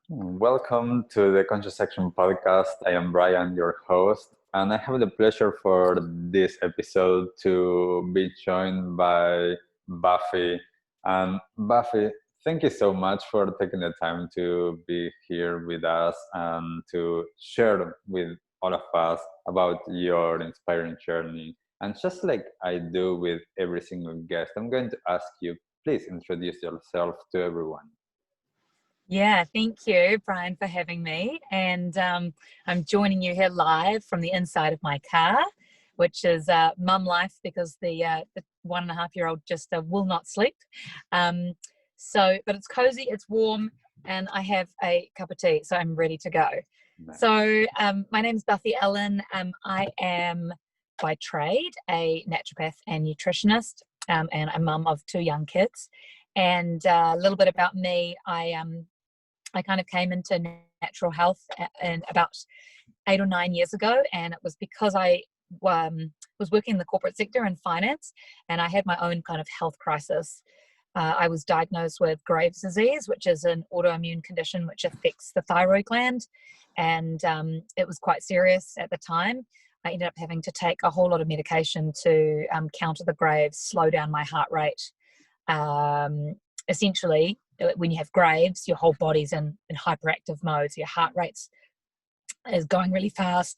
Welcome to the Conscious Action podcast. I am Brian, your host, and I have the pleasure for this episode to be joined by Buffy. And Buffy, thank you so much for taking the time to be here with us and to share with all of us about your inspiring journey. And just like I do with every single guest, I'm going to ask you, please introduce yourself to everyone. Yeah, thank you, Brian, for having me. And I'm joining you here live from the inside of my car, which is mum life because the 1.5-year-old just will not sleep. But it's cozy, it's warm, and I have a cup of tea, so I'm ready to go. Nice. So my name is Buffy Ellen. I am by trade a naturopath and nutritionist, and a mum of 2 young kids. And a little bit about me, I kind of came into natural health and about 8 or 9 years ago, and it was because I was working in the corporate sector in finance, and I had my own kind of health crisis. I was diagnosed with Graves' disease, which is an autoimmune condition which affects the thyroid gland, and it was quite serious at the time. I ended up having to take a whole lot of medication to counter the Graves, slow down my heart rate. Essentially, when you have Graves, your whole body's in hyperactive mode. So your heart rate is going really fast.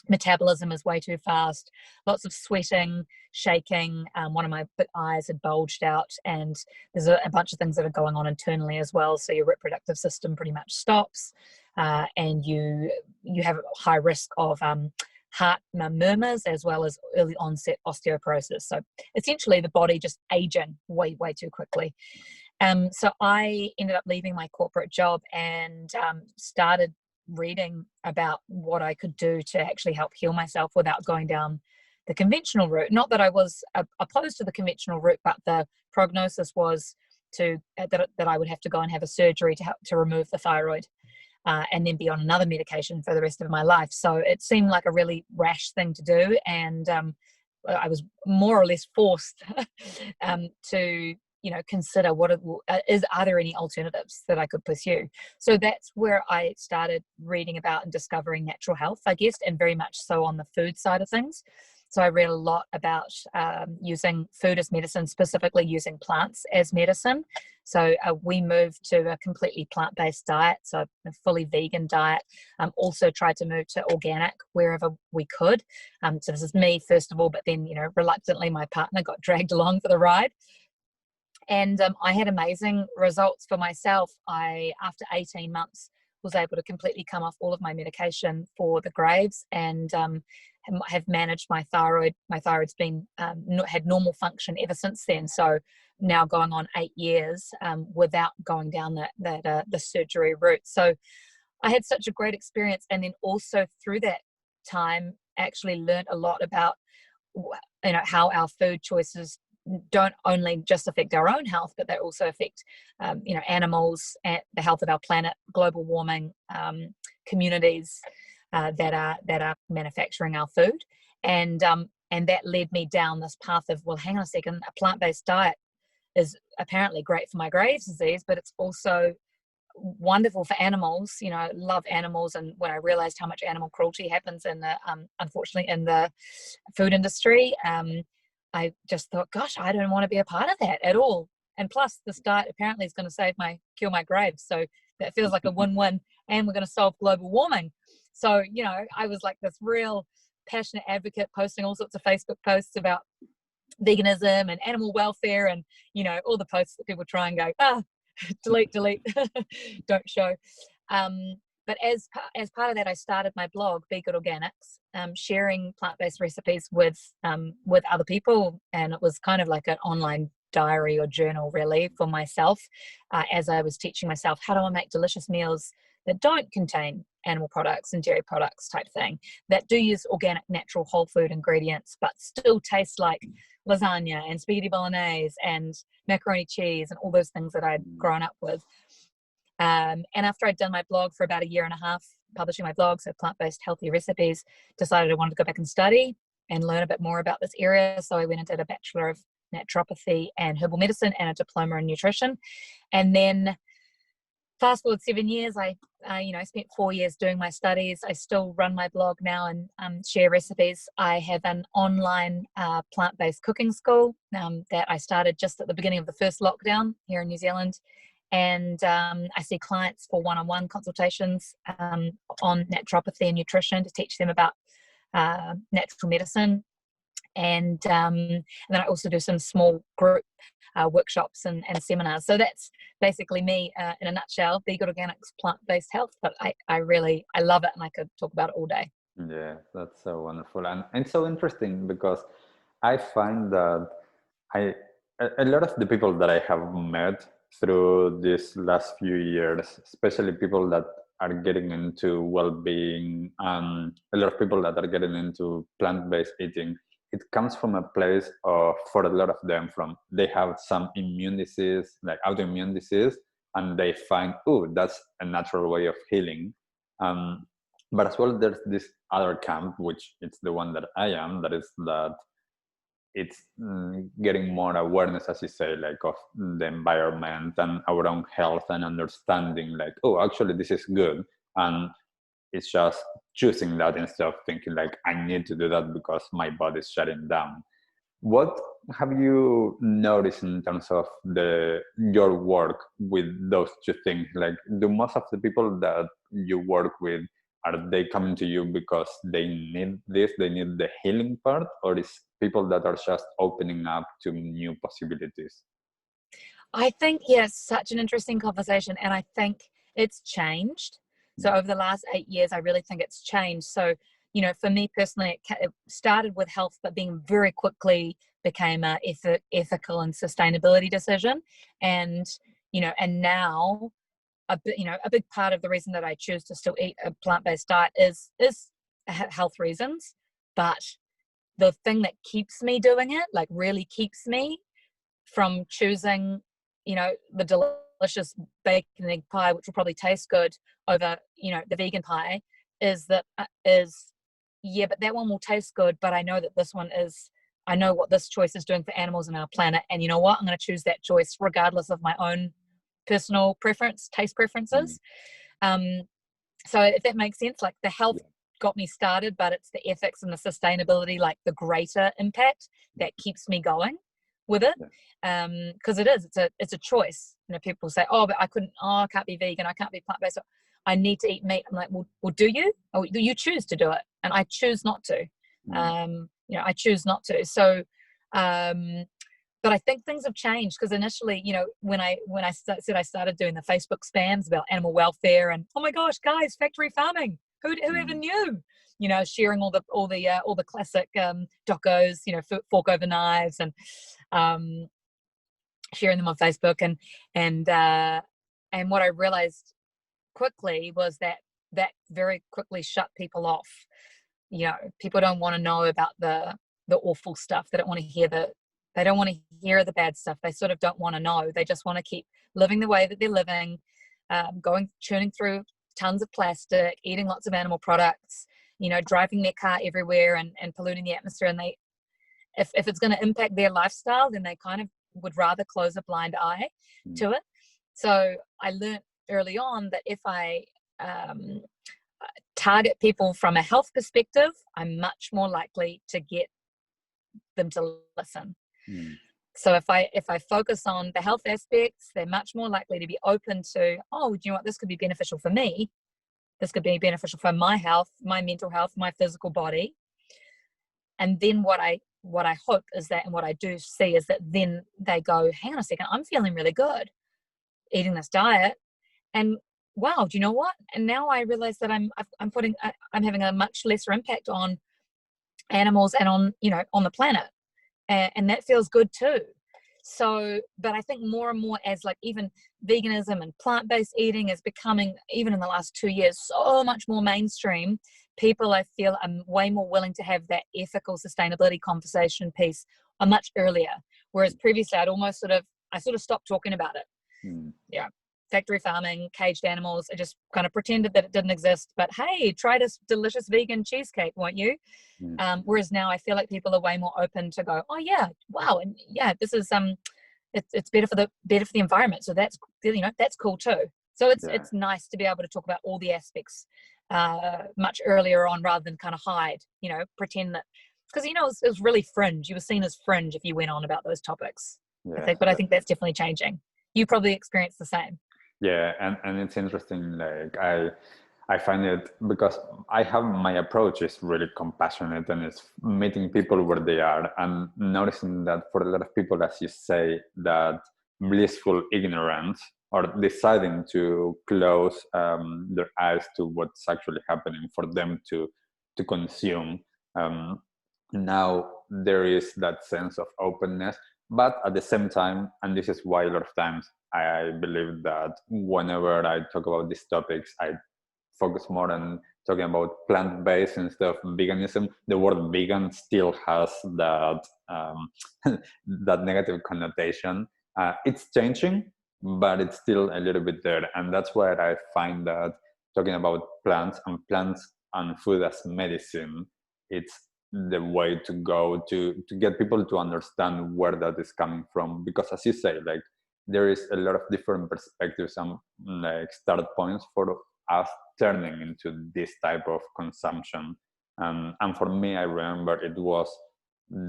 Metabolism is way too fast. Lots of sweating, shaking. One of my eyes had bulged out, and there's a bunch of things that are going on internally as well. So your reproductive system pretty much stops, and you have a high risk of heart murmurs as well as early onset osteoporosis. So essentially the body just aging way too quickly. So I ended up leaving my corporate job and started reading about what I could do to actually help heal myself without going down the conventional route. Not that I was opposed to the conventional route, but the prognosis was that I would have to go and have a surgery to remove the thyroid. And then be on another medication for the rest of my life. So it seemed like a really rash thing to do. And I was more or less forced to, consider are there any alternatives that I could pursue? So that's where I started reading about and discovering natural health, I guess, and very much so on the food side of things. So I read a lot about using food as medicine, specifically using plants as medicine. So we moved to a completely plant-based diet, so a fully vegan diet. Also tried to move to organic wherever we could. So this is me, first of all, but then, reluctantly my partner got dragged along for the ride. And I had amazing results for myself. After 18 months, was able to completely come off all of my medication for the Graves and have managed my thyroid. My thyroid's been had normal function ever since then. So now going on 8 years without going down the surgery route. So I had such a great experience, and then also through that time actually learned a lot about how our food choices don't only just affect our own health, but they also affect animals, and the health of our planet, global warming, communities that are manufacturing our food, and that led me down this path of, well, hang on a second, a plant-based diet is apparently great for my Graves' disease, but it's also wonderful for animals. Love animals, and when I realized how much animal cruelty happens in the unfortunately in the food industry, I just thought, gosh, I don't want to be a part of that at all. And plus, this diet apparently is going to cure my Graves. So that feels like a win-win, and we're going to solve global warming. So, I was like this real passionate advocate, posting all sorts of Facebook posts about veganism and animal welfare, and, all the posts that people try and go, delete, don't show. But as part of that, I started my blog, Be Good Organics, sharing plant-based recipes with other people, and it was kind of like an online diary or journal, really, for myself, as I was teaching myself how do I make delicious meals that don't contain animal products and dairy products type thing, that do use organic, natural, whole food ingredients, but still taste like lasagna and spaghetti bolognese and macaroni cheese and all those things that I'd grown up with. And after I'd done my blog for about 1.5 years, publishing my blog, so plant-based healthy recipes, decided I wanted to go back and study and learn a bit more about this area. So I went and did a Bachelor of Naturopathy and Herbal Medicine and a Diploma in Nutrition. And then fast forward 7 years, I spent 4 years doing my studies. I still run my blog now and share recipes. I have an online plant-based cooking school that I started just at the beginning of the first lockdown here in New Zealand. And I see clients for one-on-one consultations on naturopathy and nutrition to teach them about natural medicine. And then I also do some small group workshops and seminars. So that's basically me in a nutshell: vegan, organics, plant-based health. But I love it, and I could talk about it all day. Yeah, that's so wonderful, and so interesting, because I find that a lot of the people that I have met through these last few years, especially people that are getting into well-being, a lot of people that are getting into plant-based eating, it comes from a place of, for a lot of them, they have some immune disease, like autoimmune disease, and they find, oh, that's a natural way of healing. But as well, there's this other camp, which it's the one that I am, that is that it's getting more awareness, as you say, like of the environment and our own health, and understanding like, oh, actually this is good. And it's just choosing that instead of thinking like, I need to do that because my body's shutting down. What have you noticed in terms of your work with those two things? Like, do most of the people that you work with, are they coming to you because they need this, they need the healing part, or is people that are just opening up to new possibilities? I think, yes, such an interesting conversation, and I think it's changed. So over the last 8 years, I really think it's changed. So, for me personally, it started with health, but then very quickly became a ethical and sustainability decision. And, and now a big part of the reason that I choose to still eat a plant-based diet is health reasons. But the thing that keeps me doing it, like really keeps me from choosing, the delicious bacon and egg pie, which will probably taste good, over, the vegan pie, but that one will taste good, but I know that I know what this choice is doing for animals and our planet. And you know what? I'm going to choose that choice regardless of my own personal taste preferences. So if that makes sense, like the health got me started, but it's the ethics and the sustainability, like the greater impact, that keeps me going with it. Because it's a choice. People say, oh, but I can't be vegan, I can't be plant-based, I need to eat meat. I'm like, well, do you? Or do you choose to do it? And I choose not to. I choose not to. So, but I think things have changed, because initially, when I said I started doing the Facebook spams about animal welfare and, oh my gosh, guys, factory farming, who ever knew? Sharing all the classic docos, fork over knives, and sharing them on Facebook, and what I realized quickly was that very quickly shut people off. People don't want to know about the awful stuff. They don't want to hear the bad stuff. They sort of don't want to know. They just want to keep living the way that they're living, churning through tons of plastic, eating lots of animal products, driving their car everywhere and polluting the atmosphere. And if it's going to impact their lifestyle, then they kind of would rather close a blind eye to it. So I learned early on that if I target people from a health perspective, I'm much more likely to get them to listen. So if I focus on the health aspects, they're much more likely to be open to, oh, you know what, this could be beneficial for me. This could be beneficial for my health, my mental health, my physical body. And then what I hope is that, and what I do see is that then they go, hang on a second, I'm feeling really good eating this diet. And wow, do you know what? And now I realize that I'm having a much lesser impact on animals and on the planet. And that feels good too. So, but I think more and more, as like even veganism and plant-based eating is becoming, even in the last 2 years, so much more mainstream, people, I feel, are way more willing to have that ethical sustainability conversation piece much earlier. Whereas previously I sort of stopped talking about it. Yeah. Factory farming, caged animals, I just kind of pretended that it didn't exist. But hey, try this delicious vegan cheesecake, won't you? Whereas now I feel like people are way more open to go, oh yeah, wow, and yeah, this is it's better for the environment. So that's that's cool too. So Yeah. it's nice to be able to talk about all the aspects much earlier on, rather than kind of hide, pretend that, because it was really fringe. You were seen as fringe if you went on about those topics. Yeah. I think that's definitely changing. You probably experienced the same. Yeah, and it's interesting. Like I find it, because I have, my approach is really compassionate, and it's meeting people where they are, and noticing that for a lot of people, as you say, that blissful ignorance, or deciding to close their eyes to what's actually happening for them to consume. Um, Now there is that sense of openness, but at the same time, and this is why a lot of times I believe that whenever I talk about these topics, I focus more on talking about plant-based instead of veganism. The word vegan still has that that negative connotation. It's changing, but it's still a little bit there, and that's why I find that talking about plants and food as medicine, it's the way to go to get people to understand where that is coming from. Because as you say, like, there is a lot of different perspectives and like start points for us turning into this type of consumption. And for me, I remember it was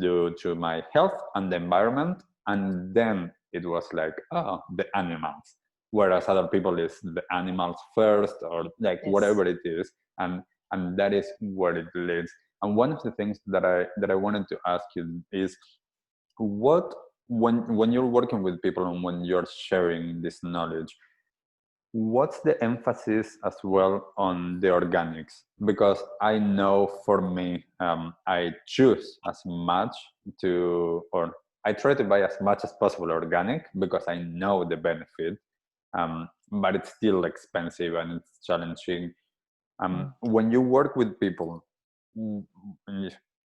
due to my health and the environment, and then it was like, oh, the animals, whereas other people is the animals first, or like Yes. whatever it is. And that is where it leads. And one of the things that I wanted to ask you is, what, when you're working with people and when you're sharing this knowledge, what's the emphasis as well on the organics? Because I know for me, I choose as much or I try to buy as much as possible organic, because I know the benefit, but it's still expensive and it's challenging. When you work with people, mm,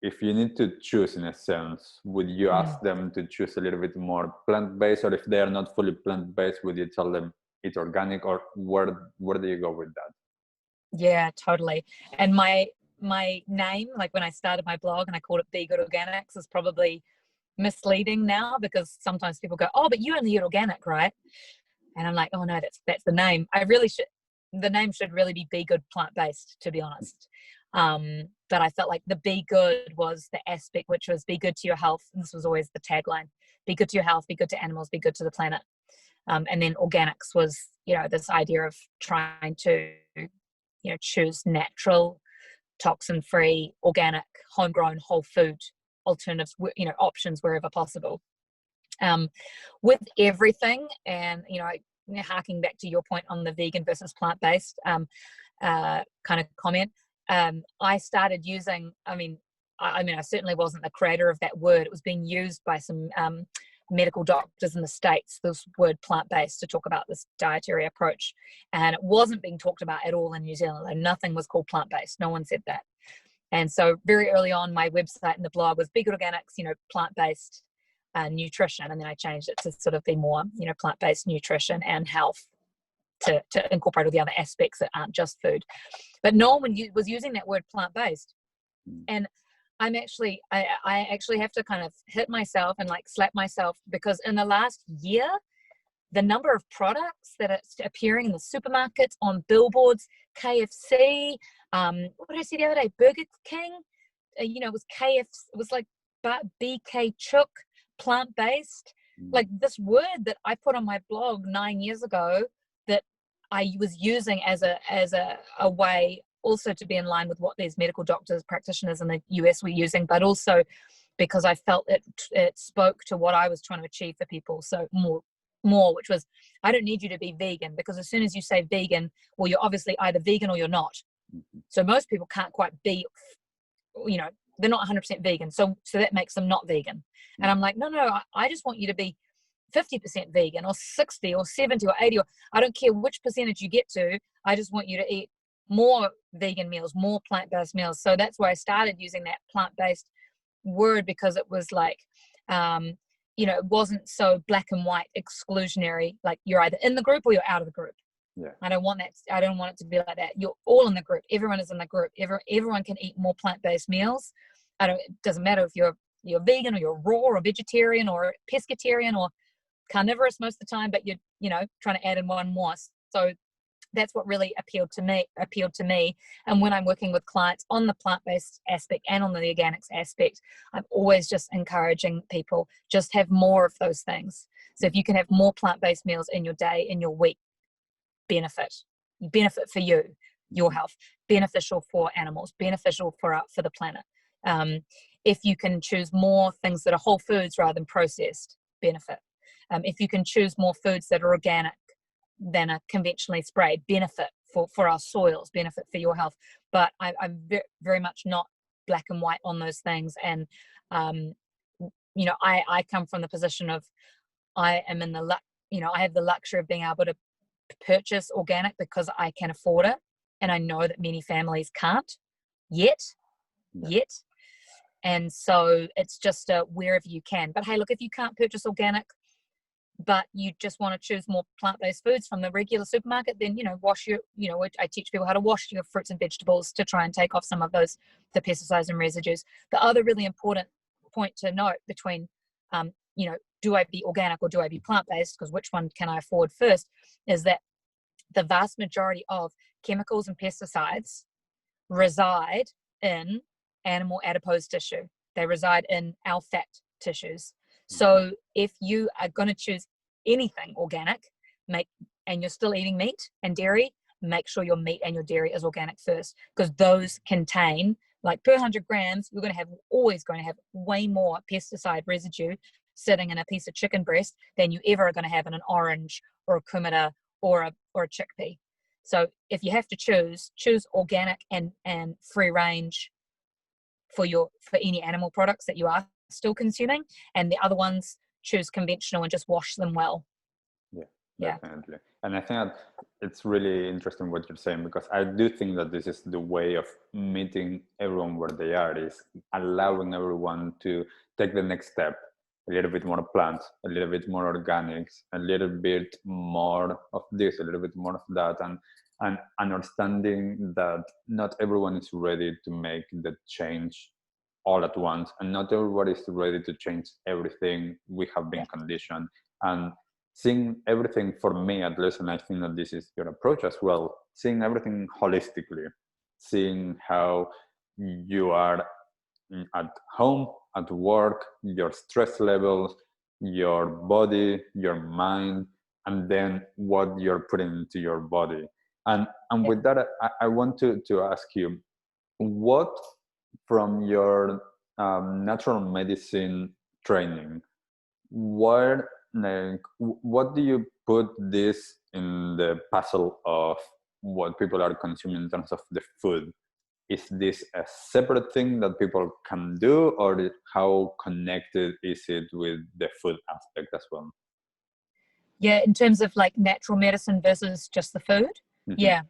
if you need to choose, in a sense, would you ask them to choose a little bit more plant-based, or if they are not fully plant-based, would you tell them it's organic, or where do you go with that? Yeah, totally. And my name, like when I started my blog and I called it Be Good Organics, is probably misleading now, because sometimes people go, oh, but you only eat organic, right? And I'm like, oh no, that's the name. The name should really be Good Plant-Based, to be honest. But I felt like the Be Good was the aspect, which was be good to your health. And this was always the tagline: be good to your health, be good to animals, be good to the planet. And then organics was, this idea of trying to, choose natural, toxin-free, organic, homegrown, whole food alternatives, options wherever possible. With everything, and harking back to your point on the vegan versus plant-based kind of comment, I started using, I certainly wasn't the creator of that word. It was being used by some medical doctors in the States, this word plant-based, to talk about this dietary approach. And it wasn't being talked about at all in New Zealand. Like, nothing was called plant-based. No one said that. And so very early on, my website and the blog was Be Good Organics, plant-based nutrition. And then I changed it to sort of be more, plant-based nutrition and health, to incorporate all the other aspects that aren't just food. But no one was using that word plant-based. And I actually have to kind of hit myself and like slap myself, because in the last year, the number of products that are appearing in the supermarkets, on billboards, KFC, what did I see the other day? Burger King, it was KFC, it was like BK Chook, plant-based. Like, this word that I put on my blog 9 years ago, that I was using as a way also to be in line with what these medical doctors, practitioners in the US were using, but also because I felt it spoke to what I was trying to achieve for people. So more, which was, I don't need you to be vegan, because as soon as you say vegan, well, you're obviously either vegan or you're not. So most people can't quite be, they're not 100% vegan. So that makes them not vegan. And I'm like, no, I just want you to be 50% vegan, or 60 or 70 or 80, or I don't care which percentage you get to. I just want you to eat more vegan meals, more plant-based meals. So that's why I started using that plant-based word, because it was like, it wasn't so black and white exclusionary, like you're either in the group or you're out of the group. Yeah. I don't want that. I don't want it to be like that. You're all in the group. Everyone is in the group. Everyone can eat more plant-based meals. It doesn't matter if you're vegan or you're raw or vegetarian or pescatarian or carnivorous most of the time, but you're trying to add in one more. So that's what really appealed to me. And when I'm working with clients on the plant-based aspect and on the organics aspect, I'm always just encouraging people, just have more of those things. So if you can have more plant-based meals in your day, in your week, benefit for you, your health, beneficial for animals, beneficial for the planet. If you can choose more things that are whole foods rather than processed, benefit. If you can choose more foods that are organic than are conventionally sprayed, benefit for our soils, benefit for your health. But I'm very much not black and white on those things. And, you know, I come from the position of, I am in the, you know, I have the luxury of being able to purchase organic because I can afford it. And I know that many families can't yet. And so it's just wherever you can. But hey, look, if you can't purchase organic, but you just want to choose more plant-based foods from the regular supermarket, then, you know, I teach people how to wash your fruits and vegetables to try and take off some of the pesticides and residues. The other really important point to note between, you know, do I be organic or do I be plant-based, because which one can I afford first, is that the vast majority of chemicals and pesticides reside in animal adipose tissue. They reside in our fat tissues. So if you are going to choose anything organic, and you're still eating meat and dairy, make sure your meat and your dairy is organic first, because those contain, like, per 100 grams, you're always going to have way more pesticide residue sitting in a piece of chicken breast than you ever are going to have in an orange or a kumara or a chickpea. So if you have to choose organic and free range for any animal products that you are still consuming, and the other ones, choose conventional and just wash them well. Yeah, definitely. And I think that it's really interesting what you're saying, because I do think that this is the way of meeting everyone where they are, is allowing everyone to take the next step, a little bit more plants, a little bit more organics, a little bit more of this, a little bit more of that, and understanding that not everyone is ready to make the change all at once, and not everybody is ready to change everything we have been conditioned. And seeing everything, for me at least, and I think that this is your approach as well, seeing everything holistically, seeing how you are at home, at work, your stress levels, your body, your mind, and then what you're putting into your body. And with that, I want to ask you, what from your natural medicine training, what do you put this in the puzzle of what people are consuming in terms of the food? Is this a separate thing that people can do, or how connected is it with the food aspect as well? Yeah, in terms of like natural medicine versus just the food. Mm-hmm. Yeah,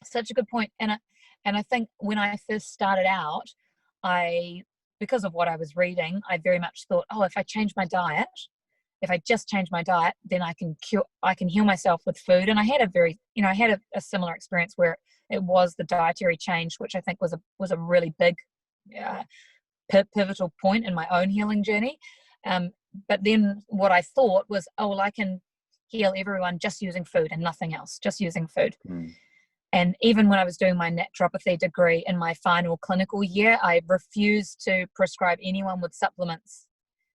such a good point. And I think when I first started out, because of what I was reading, I very much thought, oh, if I just change my diet, then I can heal myself with food. And I had a similar experience where it was the dietary change, which I think was a really big pivotal point in my own healing journey. But then what I thought was, oh, well, I can heal everyone just using food and nothing else, just using food. And even when I was doing my naturopathy degree in my final clinical year, I refused to prescribe anyone with supplements.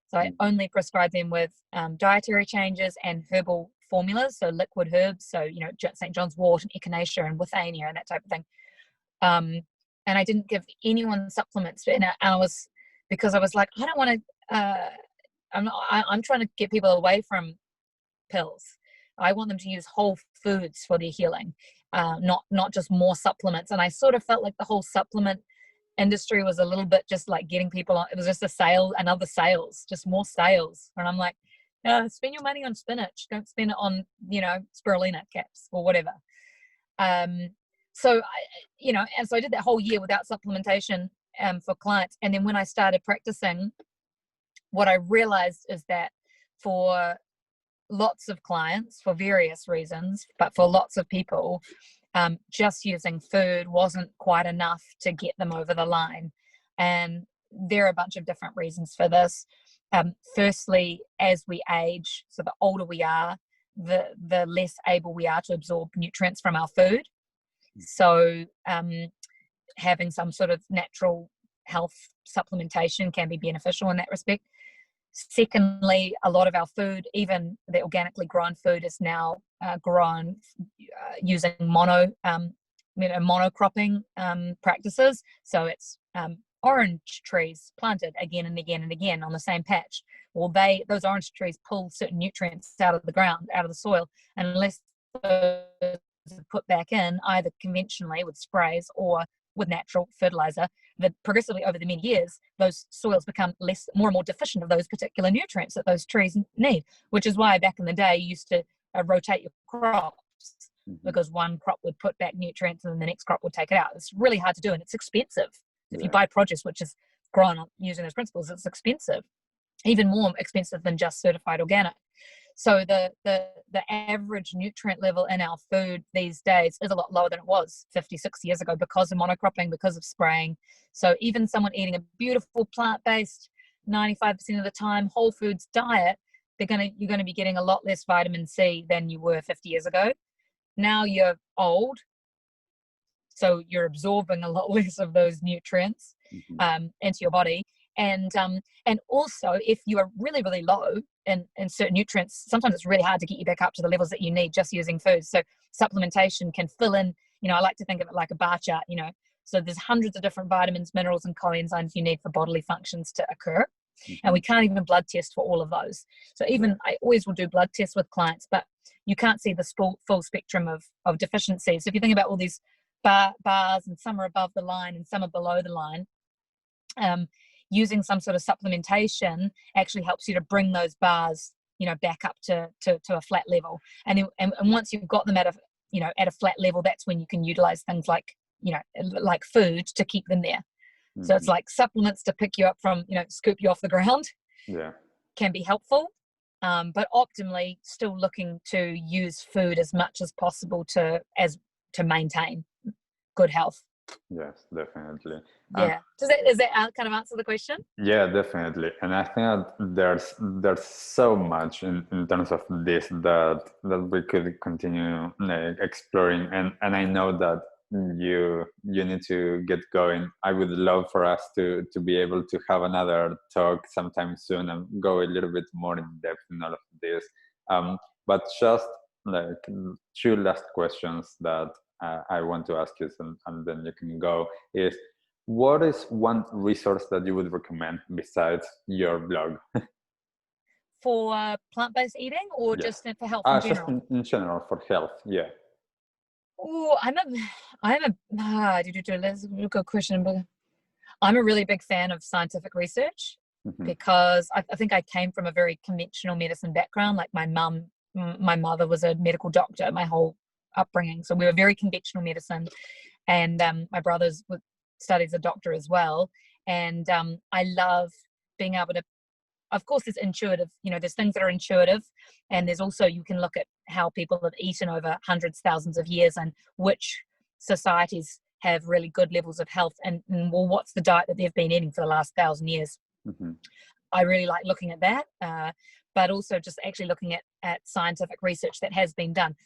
So I only prescribed them with dietary changes and herbal formulas, so liquid herbs, so, you know, St. John's wort and echinacea and withania and that type of thing. And I didn't give anyone supplements. And because I was like, I don't want to, I'm trying to get people away from pills. I want them to use whole foods for their healing, not just more supplements. And I sort of felt like the whole supplement industry was a little bit just like getting people on. It was just another sales, just more sales. And I'm like, spend your money on spinach. Don't spend it on, you know, spirulina caps or whatever. So I did that whole year without supplementation for clients. And then when I started practicing, what I realized is that for lots of clients, for various reasons, but for lots of people, just using food wasn't quite enough to get them over the line. And there are a bunch of different reasons for this. Firstly, as we age, so the older we are, the less able we are to absorb nutrients from our food. So having some sort of natural health supplementation can be beneficial in that respect. Secondly, a lot of our food, even the organically grown food, is now grown using monocropping practices. So it's orange trees planted again and again and again on the same patch. Well, those orange trees pull certain nutrients out of the ground, out of the soil, and unless those are put back in, either conventionally with sprays or with natural fertilizer, that progressively over the many years, those soils become more and more deficient of those particular nutrients that those trees need, which is why back in the day you used to rotate your crops, because one crop would put back nutrients and then the next crop would take it out. It's really hard to do, and it's expensive. If you buy produce which is grown using those principles, it's expensive, even more expensive than just certified organic. So the average nutrient level in our food these days is a lot lower than it was 50, 60 years ago because of monocropping, because of spraying. So even someone eating a beautiful plant-based 95% of the time whole foods diet, you're going to be getting a lot less vitamin C than you were 50 years ago. Now you're old, so you're absorbing a lot less of those nutrients into your body. And also, if you are really, really low in certain nutrients, sometimes it's really hard to get you back up to the levels that you need just using food. So supplementation can fill in, I like to think of it like a bar chart, So there's hundreds of different vitamins, minerals, and coenzymes you need for bodily functions to occur. And we can't even blood test for all of those. So even I always will do blood tests with clients, but you can't see the full spectrum of deficiencies. So if you think about all these bars, and some are above the line and some are below the line, using some sort of supplementation actually helps you to bring those bars, back up to a flat level. And once you've got them at a flat level, that's when you can utilize things like food to keep them there. So it's like supplements to pick you up from, scoop you off the ground. Can be helpful, but optimally still looking to use food as much as possible to maintain good health. Yes, definitely. Yeah. Does that kind of answer the question? Yeah, definitely. And I think there's so much in terms of this that we could continue exploring. And I know that you need to get going. I would love for us to be able to have another talk sometime soon and go a little bit more in depth in all of this. But just like 2 last questions that I want to ask you, and then you can go, is what is one resource that you would recommend besides your blog? For plant-based eating, or just for health in general? Just in general, for health, yeah. Oh, that's a good question. But I'm a really big fan of scientific research because I think I came from a very conventional medicine background. Like my mother was a medical doctor my whole upbringing, so we were very conventional medicine, and my brother studies a doctor as well. And I love being able to, of course, there's intuitive, there's things that are intuitive, and there's also, you can look at how people have eaten over hundreds, thousands of years and which societies have really good levels of health, and well, what's the diet that they've been eating for the last 1,000 years. I really like looking at that, but also just actually looking at scientific research that has been done,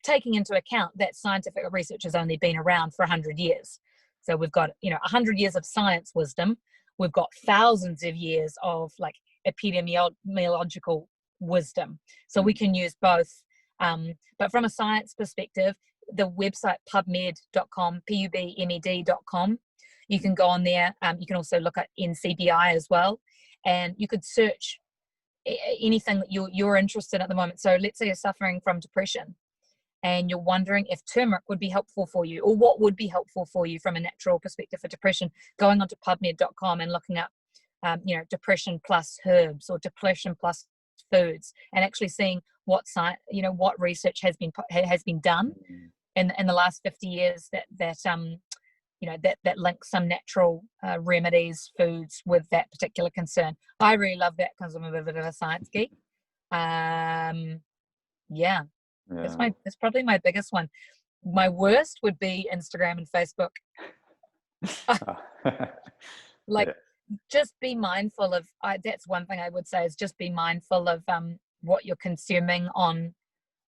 taking into account that scientific research has only been around for 100 years. So we've got 100 years of science wisdom. We've got thousands of years of like epidemiological wisdom. So we can use both. But from a science perspective, the website pubmed.com, pubmed.com, you can go on there. You can also look at NCBI as well, and you could search anything that you're interested in at the moment. So let's say you're suffering from depression and you're wondering if turmeric would be helpful for you, or what would be helpful for you from a natural perspective for depression, going onto pubmed.com and looking up depression plus herbs or depression plus foods, and actually seeing what research has been done in the last 50 years that links some natural remedies, foods with that particular concern. I really love that because I'm a bit of a science geek. That's probably my biggest one. My worst would be Instagram and Facebook. Just be mindful of, that's one thing I would say, is just be mindful of what you're consuming on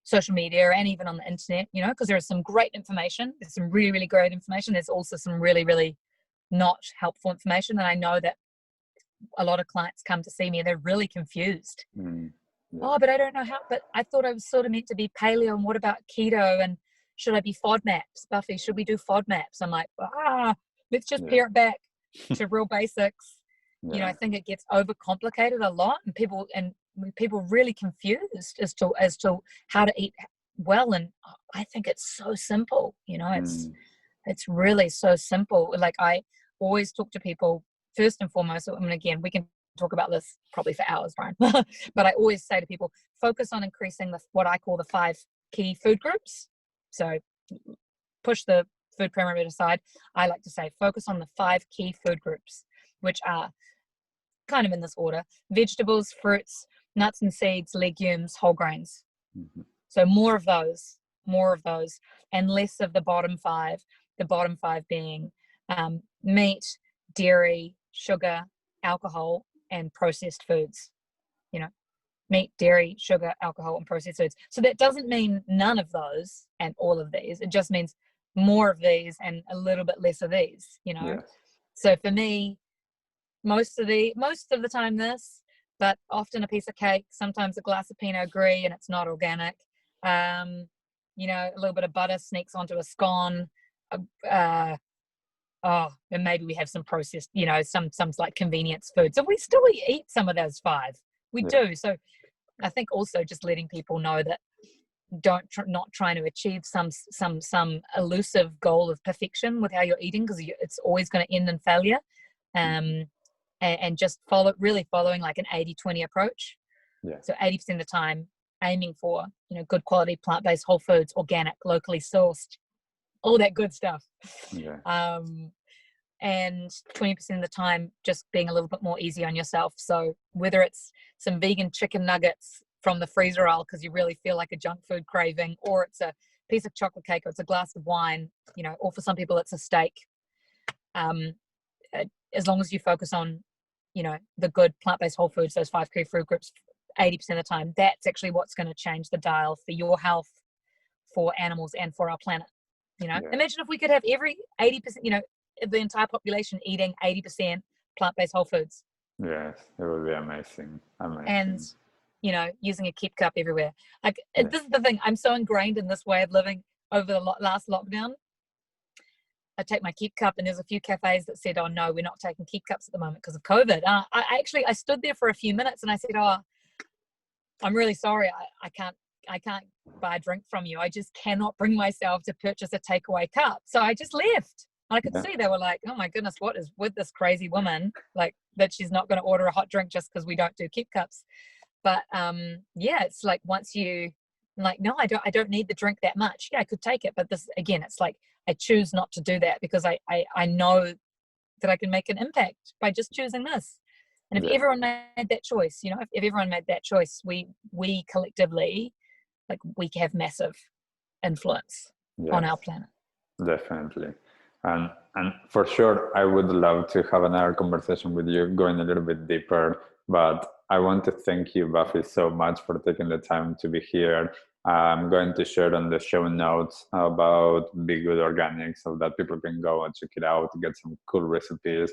social media and even on the internet, you know, because there is some great information. There's some really, really great information. There's also some really, really not helpful information. And I know that a lot of clients come to see me and they're really confused. Yeah. Oh, but I don't know how, but I thought I was sort of meant to be paleo, and what about keto, and should I be FODMAPs? Buffy, should we do FODMAPs? I'm like, let's just pare it back to real basics. You know, I think it gets overcomplicated a lot, and people really confused as to how to eat well. And I think it's so simple, you know, it's really so simple. Like, I always talk to people first and foremost, I mean, again, we can talk about this probably for hours, Brian, but I always say to people, focus on increasing what I call the 5 key food groups. So push the food pyramid aside. I like to say focus on the 5 key food groups, which are kind of in this order: vegetables, fruits, nuts and seeds, legumes, whole grains. So more of those, and less of the bottom 5. The bottom 5 being meat, dairy, sugar, alcohol, and processed foods. You know, meat, dairy, sugar, alcohol, and processed foods. So that doesn't mean none of those and all of these. It just means more of these and a little bit less of these, you know. So for me, most of the time this, but often a piece of cake, sometimes a glass of Pinot Gris, and it's not organic. You know, a little bit of butter sneaks onto a scone. And maybe we have some processed, you know, some like convenience foods. So we still eat some of those 5. We do. So I think also just letting people know that not trying to achieve some elusive goal of perfection with how you're eating, because it's always going to end in failure. And just following like an 80-20 approach. So 80% of the time aiming for, you know, good quality plant-based whole foods, organic, locally sourced, all that good stuff. And 20% of the time just being a little bit more easy on yourself. So whether it's some vegan chicken nuggets from the freezer aisle because you really feel like a junk food craving, or it's a piece of chocolate cake, or it's a glass of wine, you know, or for some people it's a steak. As long as you focus on, you know, the good plant-based whole foods, those 5 key food groups, 80% of the time, that's actually what's going to change the dial for your health, for animals, and for our planet. You know, imagine if we could have every 80%, you know, the entire population eating 80% plant-based whole foods. Yes, it would be amazing. And, you know, using a keep cup everywhere. Like, this is the thing, I'm so ingrained in this way of living over the last lockdown. I take my keep cup, and there's a few cafes that said, oh no, we're not taking keep cups at the moment because of COVID. I stood there for a few minutes and I said, oh, I'm really sorry, I can't buy a drink from you. I just cannot bring myself to purchase a takeaway cup. So I just left. And I could see they were like, oh my goodness, what is with this crazy woman? Like, that she's not going to order a hot drink just because we don't do keep cups. But it's like, once you like, no, I don't need the drink that much. Yeah, I could take it. But this, again, it's like, I choose not to do that because I know that I can make an impact by just choosing this. And if everyone made that choice, you know, if everyone made that choice, we collectively, like, we have massive influence on our planet. Definitely. And for sure, I would love to have another conversation with you going a little bit deeper, but I want to thank you, Buffy, so much for taking the time to be here. I'm going to share on the show notes about Be Good Organic so that people can go and check it out, get some cool recipes,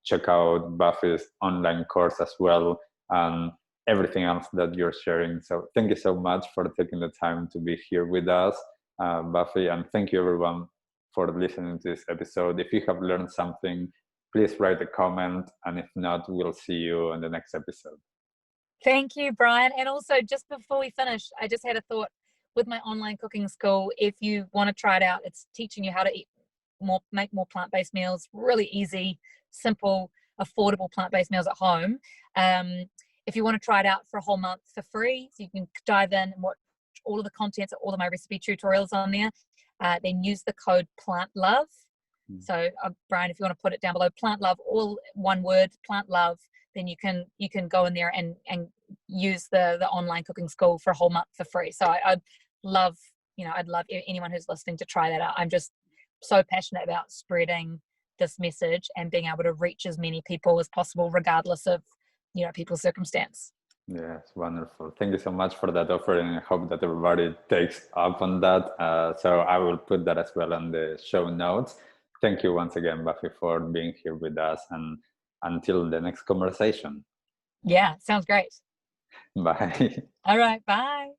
check out Buffy's online course as well, and everything else that you're sharing. So thank you so much for taking the time to be here with us, Buffy, and thank you everyone for listening to this episode. If you have learned something, please write a comment, and if not, we'll see you in the next episode. Thank you, Brian. And also, just before we finish, I just had a thought with my online cooking school. If you want to try it out, it's teaching you how to make more plant-based meals, really easy, simple, affordable plant-based meals at home. If you want to try it out for a whole month for free, so you can dive in and watch all of the contents, all of my recipe tutorials on there. Then use the code PLANTLOVE. So Brian, if you want to put it down below, PLANTLOVE, all one word, PLANTLOVE, then you can go in there and use the online cooking school for a whole month for free. So I'd love anyone who's listening to try that out. I'm just so passionate about spreading this message and being able to reach as many people as possible, regardless of, you know, people's circumstance. Yes, wonderful. Thank you so much for that offer, and I hope that everybody takes up on that. So I will put that as well on the show notes. Thank you once again, Buffy, for being here with us, and until the next conversation. Yeah, sounds great. Bye. All right, bye.